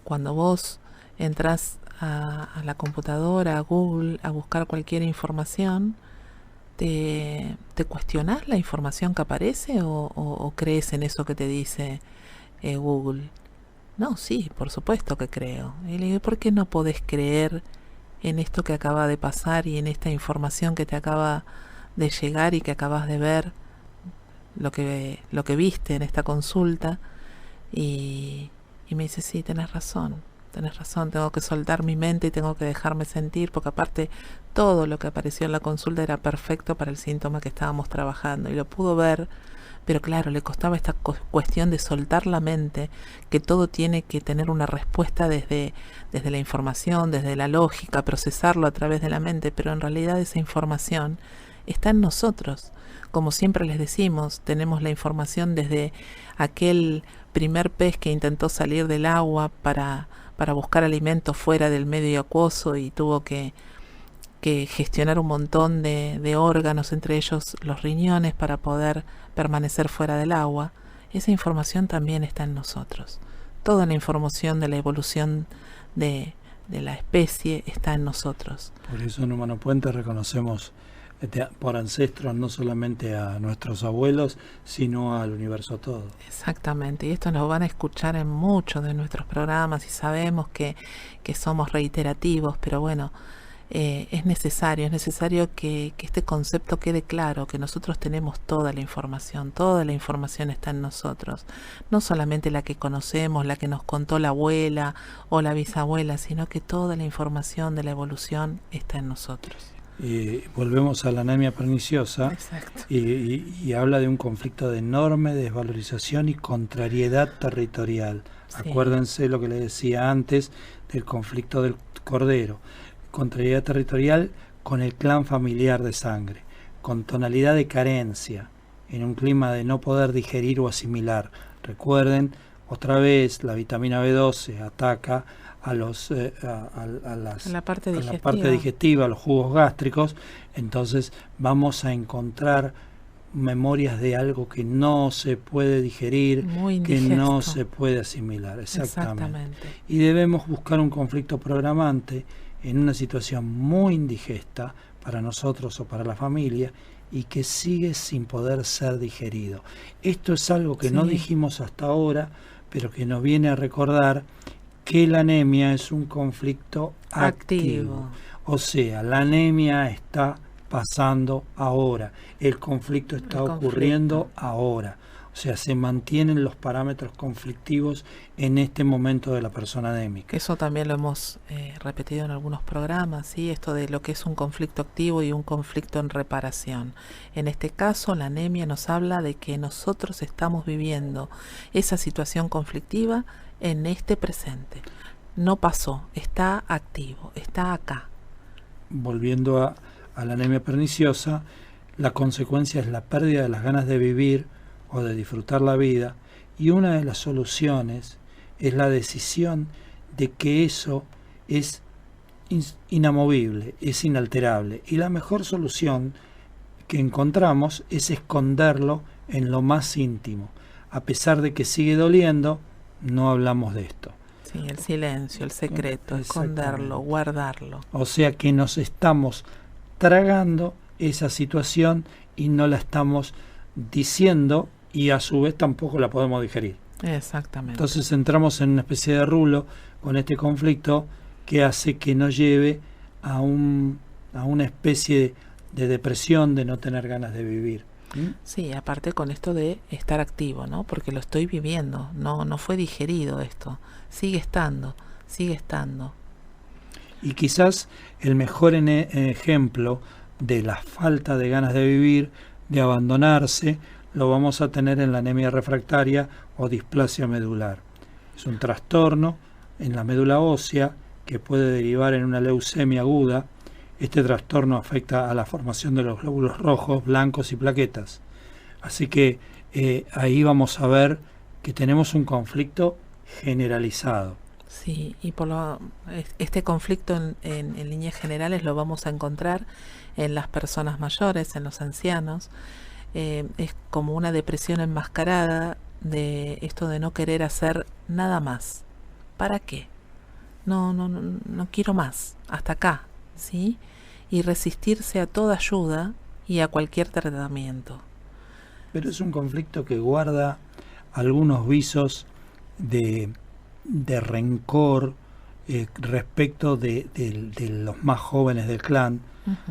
cuando vos entras a la computadora, a Google, a buscar cualquier información, ¿te cuestionás la información que aparece o crees en eso que te dice Google? No, sí, por supuesto que creo. Y le digo: ¿por qué no podés creer en esto que acaba de pasar y en esta información que te acaba de llegar y que acabas de ver? lo que viste en esta consulta, y me dice, sí, tenés razón, tengo que soltar mi mente y tengo que dejarme sentir, porque aparte todo lo que apareció en la consulta era perfecto para el síntoma que estábamos trabajando, y lo pudo ver, pero claro, le costaba esta cuestión de soltar la mente, que todo tiene que tener una respuesta desde la información, desde la lógica, procesarlo a través de la mente, pero en realidad esa información está en nosotros. Como siempre les decimos, tenemos la información desde aquel primer pez que intentó salir del agua para buscar alimento fuera del medio acuoso y tuvo que gestionar un montón de órganos, entre ellos los riñones, para poder permanecer fuera del agua. Esa información también está en nosotros. Toda la información de la evolución de la especie está en nosotros. Por eso en Humano Puente reconocemos por ancestros no solamente a nuestros abuelos, sino al universo todo. Exactamente, y esto nos van a escuchar en muchos de nuestros programas, y sabemos que somos reiterativos, pero bueno, es necesario que este concepto quede claro, que nosotros tenemos toda la información está en nosotros, no solamente la que conocemos, la que nos contó la abuela o la bisabuela, sino que toda la información de la evolución está en nosotros. Volvemos a la anemia perniciosa. Exacto. Y habla de un conflicto de enorme desvalorización y contrariedad territorial. Sí. Acuérdense lo que les decía antes del conflicto del cordero. Contrariedad territorial con el clan familiar de sangre, con tonalidad de carencia, en un clima de no poder digerir o asimilar. Recuerden, otra vez, la vitamina B12 ataca a la parte digestiva, a los jugos gástricos. Entonces vamos a encontrar memorias de algo que no se puede digerir, que no se puede asimilar. Exactamente. Y debemos buscar un conflicto programante en una situación muy indigesta para nosotros o para la familia, y que sigue sin poder ser digerido. Esto es algo que no dijimos hasta ahora, pero que nos viene a recordar que la anemia es un conflicto activo. O sea, la anemia está pasando ahora, el conflicto está ocurriendo ahora. O sea, se mantienen los parámetros conflictivos en este momento de la persona anémica. Eso también lo hemos repetido en algunos programas, ¿sí? Esto de lo que es un conflicto activo y un conflicto en reparación. En este caso, la anemia nos habla de que nosotros estamos viviendo esa situación conflictiva en este presente. No pasó, está activo, está acá. Volviendo a la anemia perniciosa, la consecuencia es la pérdida de las ganas de vivir o de disfrutar la vida, y una de las soluciones es la decisión de que eso es inamovible, es inalterable, y la mejor solución que encontramos es esconderlo en lo más íntimo. A pesar de que sigue doliendo, no hablamos de esto. Sí, el silencio, el secreto, esconderlo, guardarlo. O sea que nos estamos tragando esa situación y no la estamos diciendo, y a su vez tampoco la podemos digerir. Exactamente. Entonces entramos en una especie de rulo con este conflicto que hace que nos lleve a una especie de depresión, de no tener ganas de vivir. Sí, aparte con esto de estar activo, ¿no? Porque lo estoy viviendo, no fue digerido esto, sigue estando. Y quizás el mejor ejemplo de la falta de ganas de vivir, de abandonarse, lo vamos a tener en la anemia refractaria o displasia medular. Es un trastorno en la médula ósea que puede derivar en una leucemia aguda. Este trastorno afecta a la formación de los glóbulos rojos, blancos y plaquetas. Así que ahí vamos a ver que tenemos un conflicto generalizado. Sí, y este conflicto en líneas generales lo vamos a encontrar en las personas mayores, en los ancianos. Es como una depresión enmascarada de esto de no querer hacer nada más. ¿Para qué? No quiero más, hasta acá, ¿sí? Y resistirse a toda ayuda y a cualquier tratamiento. Pero es un conflicto que guarda algunos visos de rencor respecto de los más jóvenes del clan,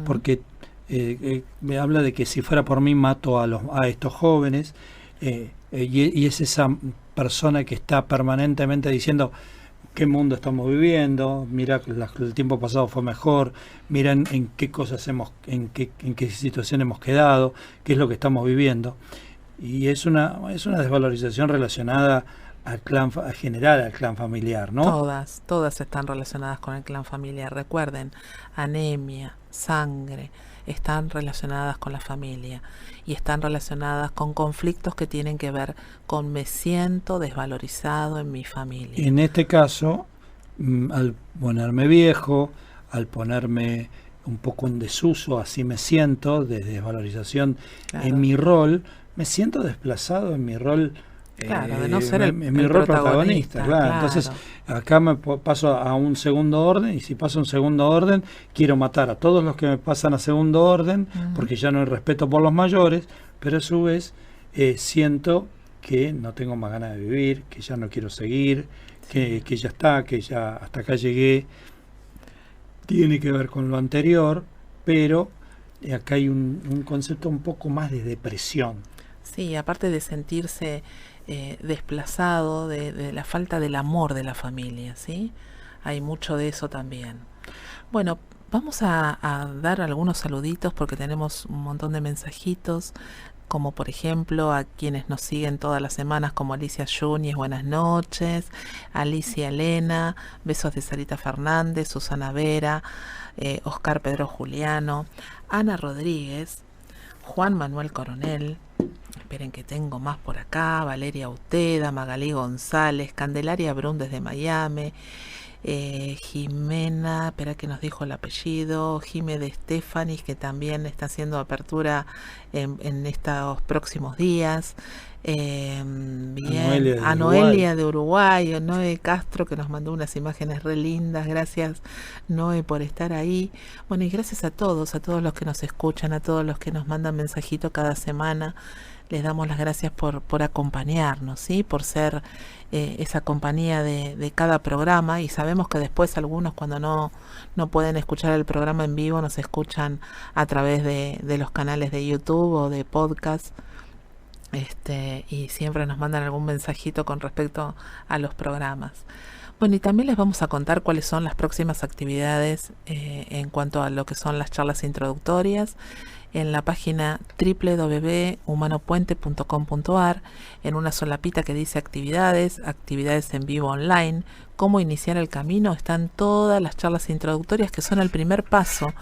porque me habla de que si fuera por mí mato a estos jóvenes, y es esa persona que está permanentemente diciendo qué mundo estamos viviendo, mira, el tiempo pasado fue mejor, mira en qué cosas en qué situación hemos quedado, qué es lo que estamos viviendo. Y es una desvalorización relacionada al clan general, al clan familiar, ¿no? Todas están relacionadas con el clan familiar. Recuerden, anemia, sangre, están relacionadas con la familia y están relacionadas con conflictos que tienen que ver con me siento desvalorizado en mi familia. En este caso, al ponerme viejo, al ponerme un poco en desuso, así me siento, de desvalorización en mi rol, me siento desplazado en mi rol. Claro, de no ser el rol protagonista, claro. Entonces acá me paso a un segundo orden, y si paso a un segundo orden quiero matar a todos los que me pasan a segundo orden, porque ya no hay respeto por los mayores, pero a su vez siento que no tengo más ganas de vivir, que ya no quiero seguir, que ya está, que ya hasta acá llegué. Tiene que ver con lo anterior, pero acá hay un concepto un poco más de depresión. Sí, aparte de sentirse desplazado de la falta del amor de la familia, ¿sí? Hay mucho de eso también. Bueno, vamos a dar algunos saluditos porque tenemos un montón de mensajitos, como por ejemplo a quienes nos siguen todas las semanas, como Alicia Yunes, buenas noches, Alicia Elena, besos de Sarita Fernández, Susana Vera, Oscar Pedro Juliano, Ana Rodríguez, Juan Manuel Coronel, esperen que tengo más por acá, Valeria Uteda, Magalí González, Candelaria Brun desde Miami, Jimena, espera que nos dijo el apellido, Jime de Estefanis, que también está haciendo apertura en estos próximos días, bien, a Noelia de Uruguay, Noé Castro, que nos mandó unas imágenes re lindas, gracias Noé por estar ahí. Bueno, y gracias a todos los que nos escuchan, a todos los que nos mandan mensajito cada semana. Les damos las gracias por acompañarnos, ¿sí? Por ser esa compañía de cada programa, y sabemos que después algunos, cuando no pueden escuchar el programa en vivo, nos escuchan a través de los canales de YouTube o de podcast, y siempre nos mandan algún mensajito con respecto a los programas. Bueno, y también les vamos a contar cuáles son las próximas actividades en cuanto a lo que son las charlas introductorias en la página www.humanopuente.com.ar, en una solapita que dice actividades en vivo online, cómo iniciar el camino, están todas las charlas introductorias que son el primer paso,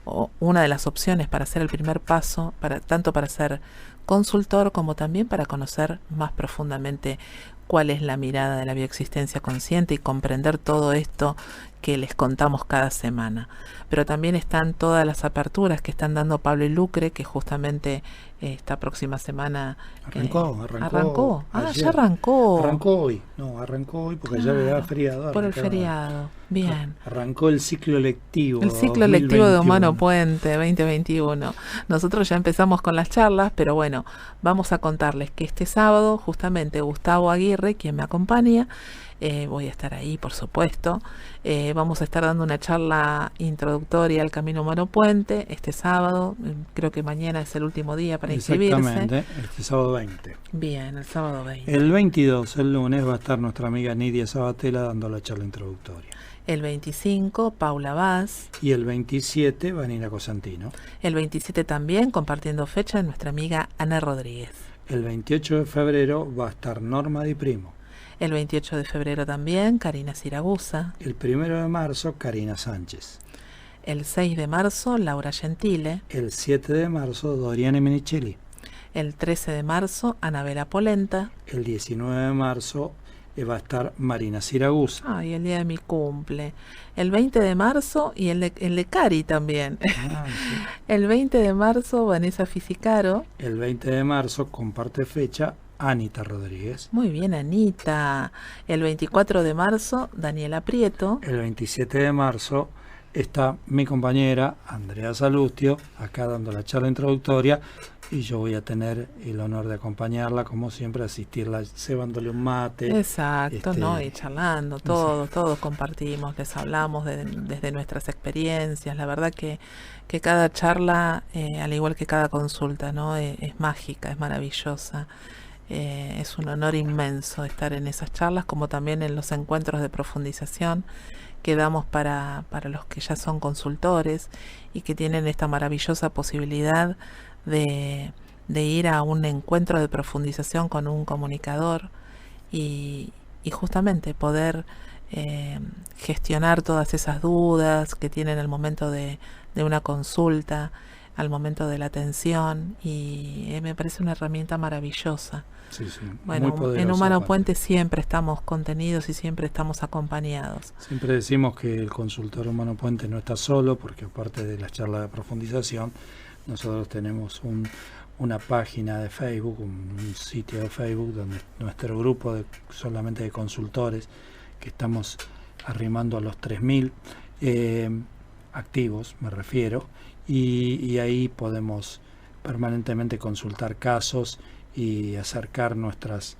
o una de las opciones para hacer el primer paso, tanto para ser consultor como también para conocer más profundamente cuál es la mirada de la bioexistencia consciente y comprender todo esto que les contamos cada semana. Pero también están todas las aperturas que están dando Pablo y Lucre, que justamente esta próxima semana arrancó. Ayer. Ya arrancó. Arrancó hoy porque ya era feriado. Por el feriado. Bien. Arrancó el ciclo lectivo. El ciclo 2021. Lectivo de Humano Puente 2021. Nosotros ya empezamos con las charlas, pero bueno, vamos a contarles que este sábado, justamente Gustavo Aguirre, quien me acompaña, voy a estar ahí, por supuesto. Vamos a estar dando una charla introductoria al Camino Humano Puente este sábado. Creo que mañana es el último día para inscribirse. Exactamente, este sábado 20. Bien, el sábado 20. El 22, el lunes, va a estar nuestra amiga Nidia Sabatella dando la charla introductoria. El 25, Paula Vaz. Y el 27, Vanina Cosentino. El 27 también, compartiendo fecha, nuestra amiga Ana Rodríguez. El 28 de febrero va a estar Norma Di Primo. El 28 de febrero también, Karina Siragusa. El 1 de marzo, Karina Sánchez. El 6 de marzo, Laura Gentile. El 7 de marzo, Doriane Menicelli. El 13 de marzo, Anabela Polenta. El 19 de marzo va a estar Marina Siragusa. Ay, el día de mi cumple. El 20 de marzo y el de Cari también. Sí. El 20 de marzo, Vanessa Fisicaro. El 20 de marzo, comparte fecha, Anita Rodríguez. Muy bien, Anita. El 24 de marzo, Daniela Prieto. El 27 de marzo está mi compañera Andrea Salustio, acá dando la charla introductoria, y yo voy a tener el honor de acompañarla, como siempre, asistirla, cebándole un mate. Exacto, ¿no? Y charlando, todos compartimos, les hablamos desde nuestras experiencias. La verdad que cada charla, al igual que cada consulta, ¿no? Es mágica, es maravillosa. Es un honor inmenso estar en esas charlas, como también en los encuentros de profundización que damos para los que ya son consultores y que tienen esta maravillosa posibilidad de ir a un encuentro de profundización con un comunicador y justamente poder gestionar todas esas dudas que tienen al momento de una consulta, al momento de la atención, y me parece una herramienta maravillosa. Sí, sí, bueno, muy poderosa, en Humano Puente siempre estamos contenidos y siempre estamos acompañados. Siempre decimos que el consultor Humano Puente no está solo, porque aparte de las charlas de profundización, nosotros tenemos una página de Facebook, un sitio de Facebook, donde nuestro grupo solamente de consultores, que estamos arrimando a los 3.000 activos, me refiero, y ahí podemos permanentemente consultar casos y acercar nuestras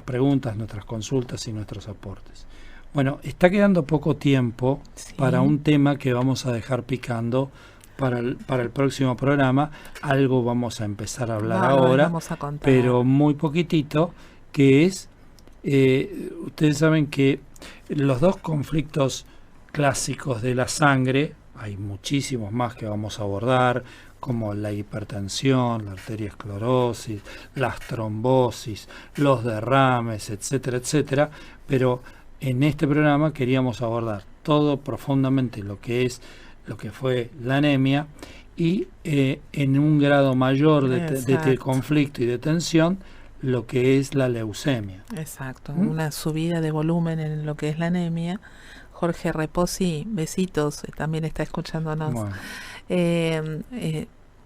preguntas, nuestras consultas y nuestros aportes. Bueno, está quedando poco tiempo para un tema que vamos a dejar picando para el próximo programa. Algo vamos a empezar a hablar ahora, vamos a contar, pero muy poquitito, que es, ustedes saben que los dos conflictos clásicos de la sangre, hay muchísimos más que vamos a abordar, como la hipertensión, la arteriosclerosis, las trombosis, los derrames, etcétera, etcétera, pero en este programa queríamos abordar todo profundamente lo que fue la anemia y en un grado mayor de conflicto y de tensión lo que es la leucemia. Exacto, una subida de volumen en lo que es la anemia. Jorge Reposi, besitos, también está escuchándonos. Bueno.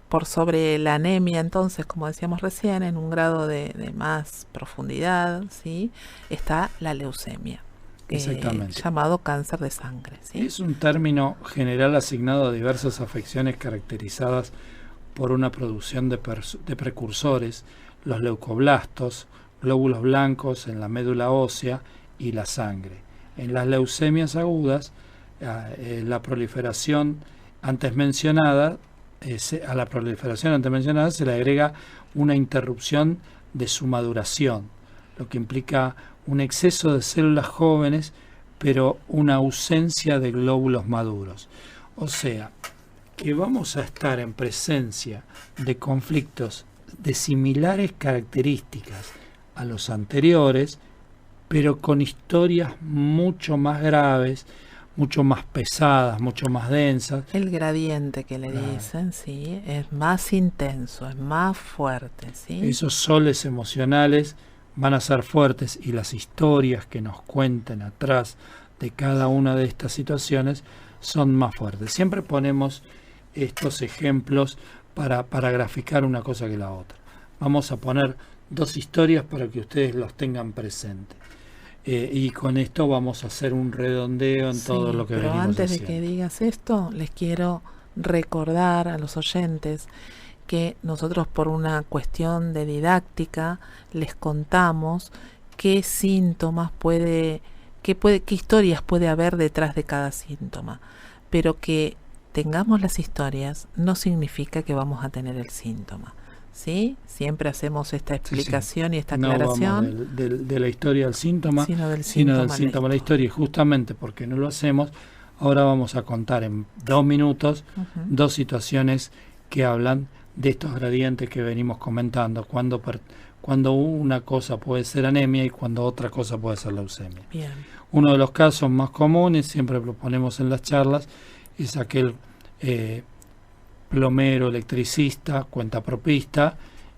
Por sobre la anemia, entonces, como decíamos recién, en un grado de más profundidad, ¿sí? Está la leucemia, llamado cáncer de sangre, ¿sí? Es un término general asignado a diversas afecciones caracterizadas por una producción de precursores, los leucoblastos, glóbulos blancos en la médula ósea y la sangre. En las leucemias agudas, la proliferación antes mencionada, a la proliferación antes mencionada se le agrega una interrupción de su maduración, lo que implica un exceso de células jóvenes, pero una ausencia de glóbulos maduros. O sea, que vamos a estar en presencia de conflictos de similares características a los anteriores, pero con historias mucho más graves, mucho más pesadas, mucho más densas. El gradiente que le dicen, sí, es más intenso, es más fuerte, ¿sí? Esos soles emocionales van a ser fuertes y las historias que nos cuenten atrás de cada una de estas situaciones son más fuertes. Siempre ponemos estos ejemplos para graficar una cosa que la otra. Vamos a poner dos historias para que ustedes los tengan presentes. Y con esto vamos a hacer un redondeo en todo lo que venimos haciendo. Pero antes de que digas esto, les quiero recordar a los oyentes que nosotros, por una cuestión de didáctica, les contamos qué síntomas qué historias puede haber detrás de cada síntoma, pero que tengamos las historias no significa que vamos a tener el síntoma. ¿Sí? Siempre hacemos esta explicación y esta aclaración. No vamos de la historia al síntoma, sino del síntoma a la historia. Y justamente porque no lo hacemos, ahora vamos a contar en 2 minutos dos situaciones que hablan de estos gradientes que venimos comentando, cuando una cosa puede ser anemia y cuando otra cosa puede ser leucemia. Bien. Uno de los casos más comunes, siempre lo ponemos en las charlas, es aquel plomero, electricista, cuentapropista,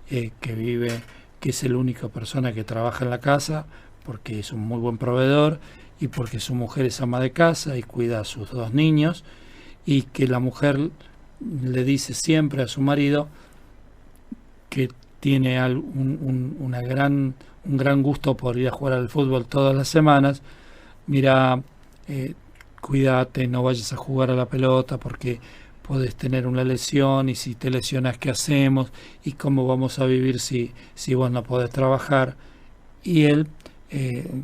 que es la única persona que trabaja en la casa porque es un muy buen proveedor y porque su mujer es ama de casa y cuida a sus 2 niños, y que la mujer le dice siempre a su marido que tiene un gran gusto por ir a jugar al fútbol todas las semanas. Mira, cuídate, no vayas a jugar a la pelota porque podés tener una lesión, y si te lesionas, ¿qué hacemos? ¿Y cómo vamos a vivir si vos no podés trabajar? Y él,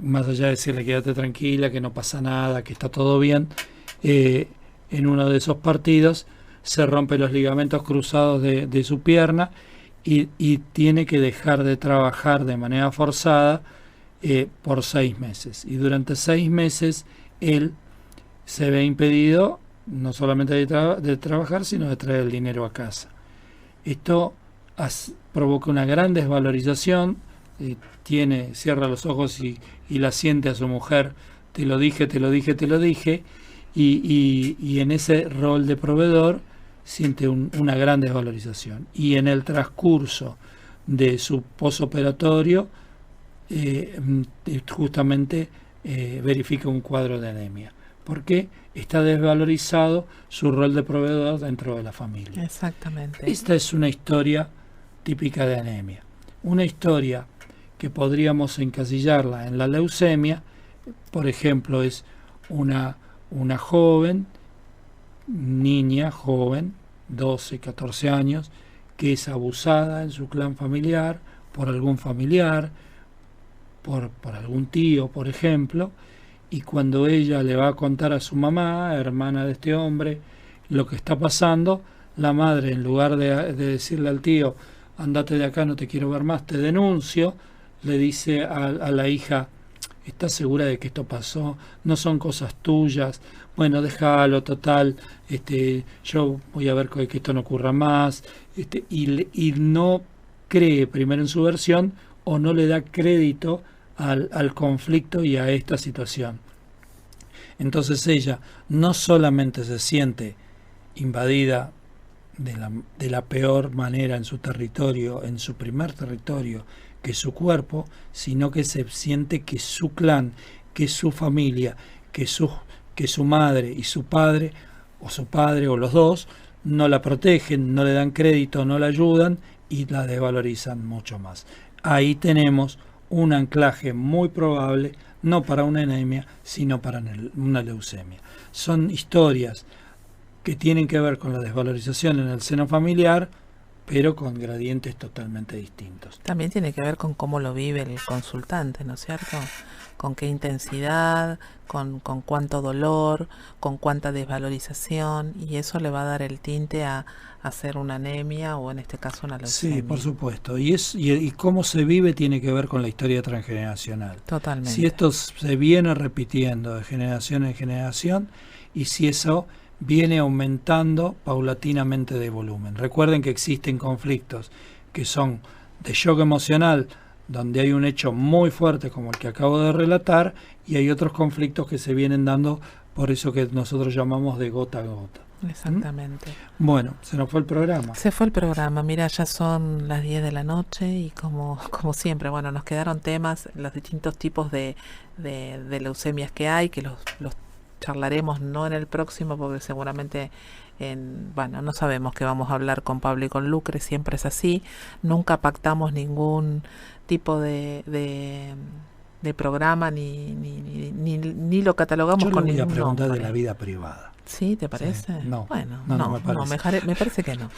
más allá de decirle quédate tranquila, que no pasa nada, que está todo bien, en uno de esos partidos se rompe los ligamentos cruzados de su pierna y tiene que dejar de trabajar de manera forzada por 6 meses. Y durante 6 meses él se ve impedido no solamente de trabajar, sino de traer el dinero a casa. Esto provoca una gran desvalorización. Cierra los ojos y la siente a su mujer, te lo dije, te lo dije, te lo dije, y en ese rol de proveedor siente una gran desvalorización. Y en el transcurso de su posoperatorio justamente verifica un cuadro de anemia, porque está desvalorizado su rol de proveedor dentro de la familia. Exactamente. Esta es una historia típica de anemia, una historia que podríamos encasillarla en la leucemia. Por ejemplo, es una niña joven, 12, 14 años, que es abusada en su clan familiar, por algún familiar, por algún tío, por ejemplo, y cuando ella le va a contar a su mamá, hermana de este hombre, lo que está pasando, la madre, en lugar de decirle al tío, andate de acá, no te quiero ver más, te denuncio, le dice a la hija, ¿estás segura de que esto pasó? No son cosas tuyas. Bueno, déjalo, total, yo voy a ver que esto no ocurra más. Y no cree primero en su versión, o no le da crédito al conflicto y a esta situación. Entonces ella no solamente se siente invadida de la peor manera en su territorio, en su primer territorio, que su cuerpo, sino que se siente que su clan, que su familia, que su madre y su padre, o los dos, no la protegen, no le dan crédito, no la ayudan y la desvalorizan mucho más. Ahí tenemos un anclaje muy probable, no para una anemia, sino para una leucemia. Son historias que tienen que ver con la desvalorización en el seno familiar, pero con gradientes totalmente distintos. También tiene que ver con cómo lo vive el consultante, ¿no es cierto? Con qué intensidad, con cuánto dolor, con cuánta desvalorización, y eso le va a dar el tinte a hacer una anemia o en este caso una leucemia. Sí, por supuesto. Y cómo se vive tiene que ver con la historia transgeneracional. Totalmente. Si esto se viene repitiendo de generación en generación, y si eso viene aumentando paulatinamente de volumen. Recuerden que existen conflictos que son de shock emocional, donde hay un hecho muy fuerte como el que acabo de relatar, y hay otros conflictos que se vienen dando por eso que nosotros llamamos de gota a gota. Exactamente. Bueno, se nos fue el programa. Se fue el programa, mira, ya son las 10 de la noche y como siempre, bueno, nos quedaron temas, los distintos tipos de leucemias que hay, que los charlaremos no en el próximo porque seguramente no sabemos qué vamos a hablar con Pablo y con Lucre, siempre es así, nunca pactamos ningún tipo de programa ni lo catalogamos con ningún nombre. Yo le voy a preguntar de la vida privada. ¿Sí? ¿Te parece? Sí. No, bueno, no me parece. Me parece que no.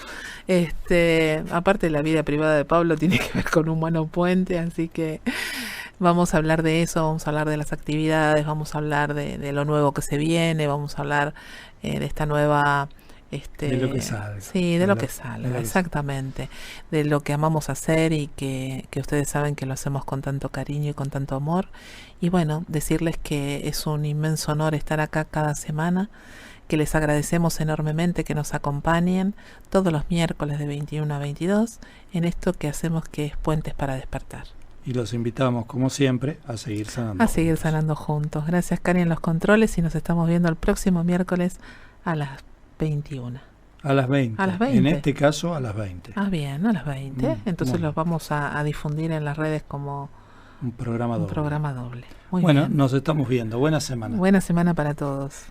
Aparte, la vida privada de Pablo tiene que ver con Humano Puente, así que vamos a hablar de eso, vamos a hablar de las actividades, vamos a hablar de lo nuevo que se viene, vamos a hablar de esta nueva... de lo que salga. Sí, de lo que salga, exactamente. De lo que amamos hacer y que ustedes saben que lo hacemos con tanto cariño y con tanto amor. Y bueno, decirles que es un inmenso honor estar acá cada semana, que les agradecemos enormemente que nos acompañen todos los miércoles de 21 a 22 en esto que hacemos, que es Puentes para Despertar. Y los invitamos, como siempre, a seguir sanando. A seguir sanando juntos. Gracias, Cari, en los controles, y nos estamos viendo el próximo miércoles a las 21. A las 20. A las 20. En este caso, a las 20. Ah, bien, a las 20. Entonces los vamos a difundir en las redes como un programa doble. Muy bien. Nos estamos viendo. Buena semana. Buena semana para todos.